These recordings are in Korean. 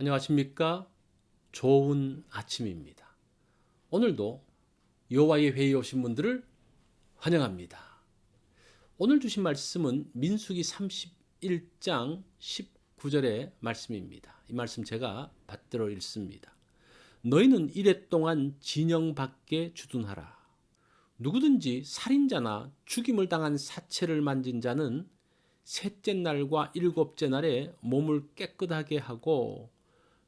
안녕하십니까? 좋은 아침입니다. 오늘도 여호와의 회의에 오신 분들을 환영합니다. 오늘 주신 말씀은 민수기 31장 19절의 말씀입니다. 이 말씀 제가 받들어 읽습니다. 너희는 이레 동안 진영 밖에 주둔하라. 누구든지 살인자나 죽임을 당한 사체를 만진 자는 셋째 날과 일곱째 날에 몸을 깨끗하게 하고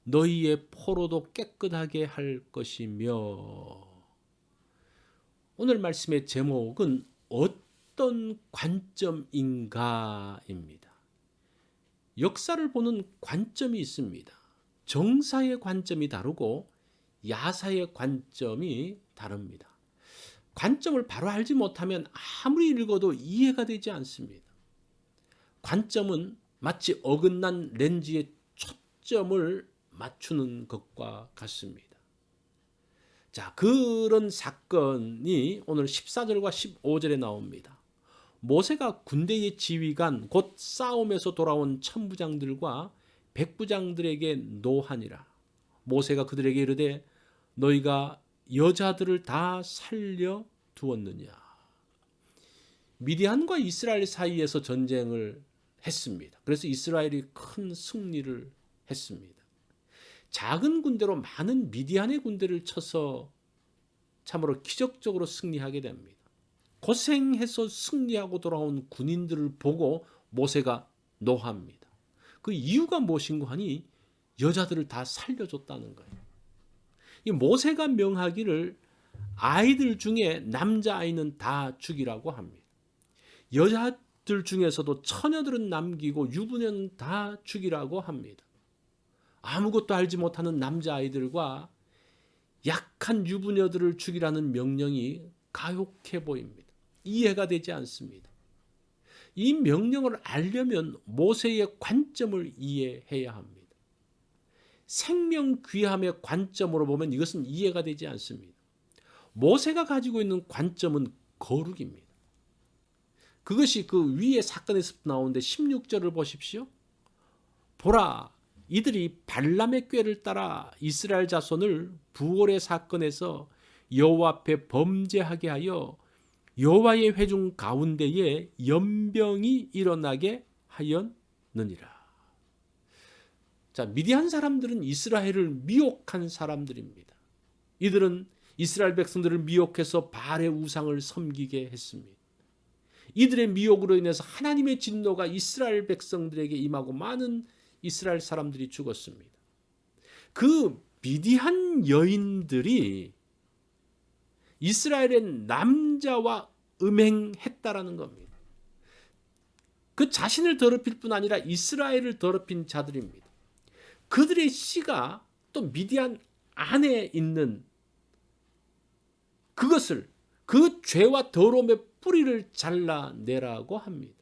너희의 포로도 깨끗하게 할 것이며. 오늘 말씀의 제목은 어떤 관점인가입니다. 역사를 보는 관점이 있습니다. 정사의 관점이 다르고 야사의 관점이 다릅니다. 관점을 바로 알지 못하면 아무리 읽어도 이해가 되지 않습니다. 관점은 마치 어긋난 렌즈의 초점을 맞추는 것과 같습니다. 자, 그런 사건이 오늘 14절과 15절에 나옵니다. 모세가 군대의 지휘관 곧 싸움에서 돌아온 천부장들과 백부장들에게 노하니라. 모세가 그들에게 이르되 너희가 여자들을 다 살려 두었느냐. 미디안과 이스라엘 사이에서 전쟁을 했습니다. 그래서 이스라엘이 큰 승리를 했습니다. 작은 군대로 많은 미디안의 군대를 쳐서 참으로 기적적으로 승리하게 됩니다. 고생해서 승리하고 돌아온 군인들을 보고 모세가 노합니다. 그 이유가 무엇인가 하니 여자들을 다 살려줬다는 거예요. 이 모세가 명하기를 아이들 중에 남자아이는 다 죽이라고 합니다. 여자들 중에서도 처녀들은 남기고 유부녀는 다 죽이라고 합니다. 아무것도 알지 못하는 남자아이들과 약한 유부녀들을 죽이라는 명령이 가혹해 보입니다. 이해가 되지 않습니다. 이 명령을 알려면 모세의 관점을 이해해야 합니다. 생명 귀함의 관점으로 보면 이것은 이해가 되지 않습니다. 모세가 가지고 있는 관점은 거룩입니다. 그것이 그 위의 사건에서 나오는데 16절을 보십시오. 보라, 이들이 발람의 꾀를 따라 이스라엘 자손을 부올의 사건에서 여호와 앞에 범죄하게 하여 여호와의 회중 가운데에 연병이 일어나게 하였느니라. 자, 미디안 사람들은 이스라엘을 미혹한 사람들입니다. 이들은 이스라엘 백성들을 미혹해서 바알의 우상을 섬기게 했습니다. 이들의 미혹으로 인해서 하나님의 진노가 이스라엘 백성들에게 임하고 많은 이스라엘 사람들이 죽었습니다. 그 미디안 여인들이 이스라엘의 남자와 음행했다라는 겁니다. 그 자신을 더럽힐 뿐 아니라 이스라엘을 더럽힌 자들입니다. 그들의 씨가 또 미디안 안에 있는 그것을, 그 죄와 더러움의 뿌리를 잘라내라고 합니다.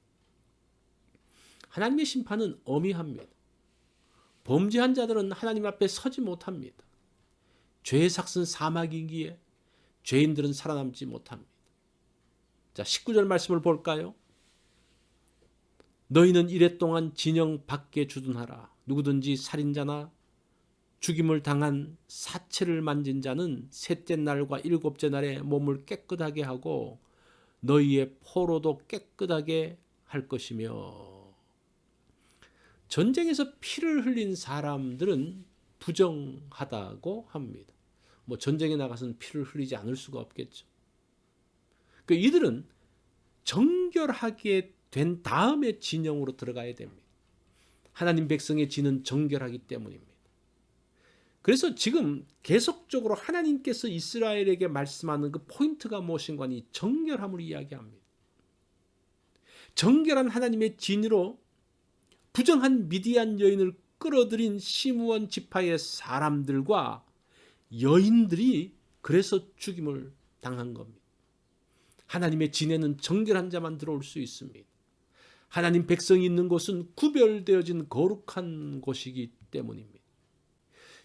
하나님의 심판은 엄히합니다. 범죄한 자들은 하나님 앞에 서지 못합니다. 죄의 삭은 사막이기에 죄인들은 살아남지 못합니다. 자, 19절 말씀을 볼까요? 너희는 이레 동안 진영 밖에 주둔하라. 누구든지 살인자나 죽임을 당한 사체를 만진 자는 셋째 날과 일곱째 날에 몸을 깨끗하게 하고 너희의 포로도 깨끗하게 할 것이며. 전쟁에서 피를 흘린 사람들은 부정하다고 합니다. 뭐 전쟁에 나가서는 피를 흘리지 않을 수가 없겠죠. 그러니까 이들은 정결하게 된 다음에 진영으로 들어가야 됩니다. 하나님 백성의 진은 정결하기 때문입니다. 그래서 지금 계속적으로 하나님께서 이스라엘에게 말씀하는 그 포인트가 무엇인가 하니 정결함을 이야기합니다. 정결한 하나님의 진으로 부정한 미디안 여인을 끌어들인 시므온 지파의 사람들과 여인들이 그래서 죽임을 당한 겁니다. 하나님의 진에는 정결한 자만 들어올 수 있습니다. 하나님 백성이 있는 곳은 구별되어진 거룩한 곳이기 때문입니다.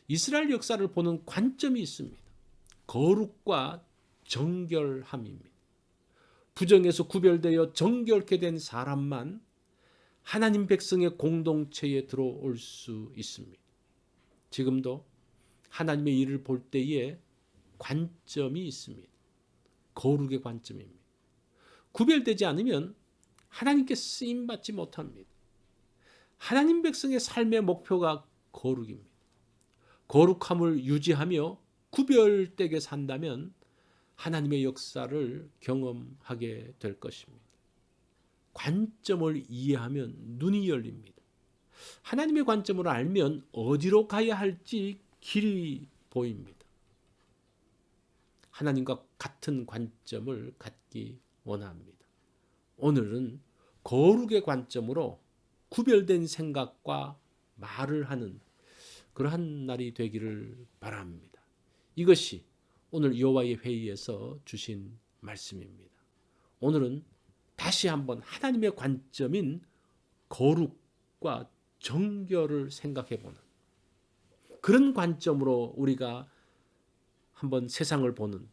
이스라엘 역사를 보는 관점이 있습니다. 거룩과 정결함입니다. 부정에서 구별되어 정결케 된 사람만 하나님 백성의 공동체에 들어올 수 있습니다. 지금도 하나님의 일을 볼 때에 관점이 있습니다. 거룩의 관점입니다. 구별되지 않으면 하나님께 쓰임받지 못합니다. 하나님 백성의 삶의 목표가 거룩입니다. 거룩함을 유지하며 구별되게 산다면 하나님의 역사를 경험하게 될 것입니다. 관점을 이해하면 눈이 열립니다. 하나님의 관점을 알면 어디로 가야 할지 길이 보입니다. 하나님과 같은 관점을 갖기 원합니다. 오늘은 거룩의 관점으로 구별된 생각과 말을 하는 그러한 날이 되기를 바랍니다. 이것이 오늘 여호와의 회의에서 주신 말씀입니다. 오늘은 다시 한번 하나님의 관점인 거룩과 정결을 생각해보는 그런 관점으로 우리가 한번 세상을 보는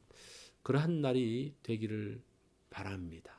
그러한 날이 되기를 바랍니다.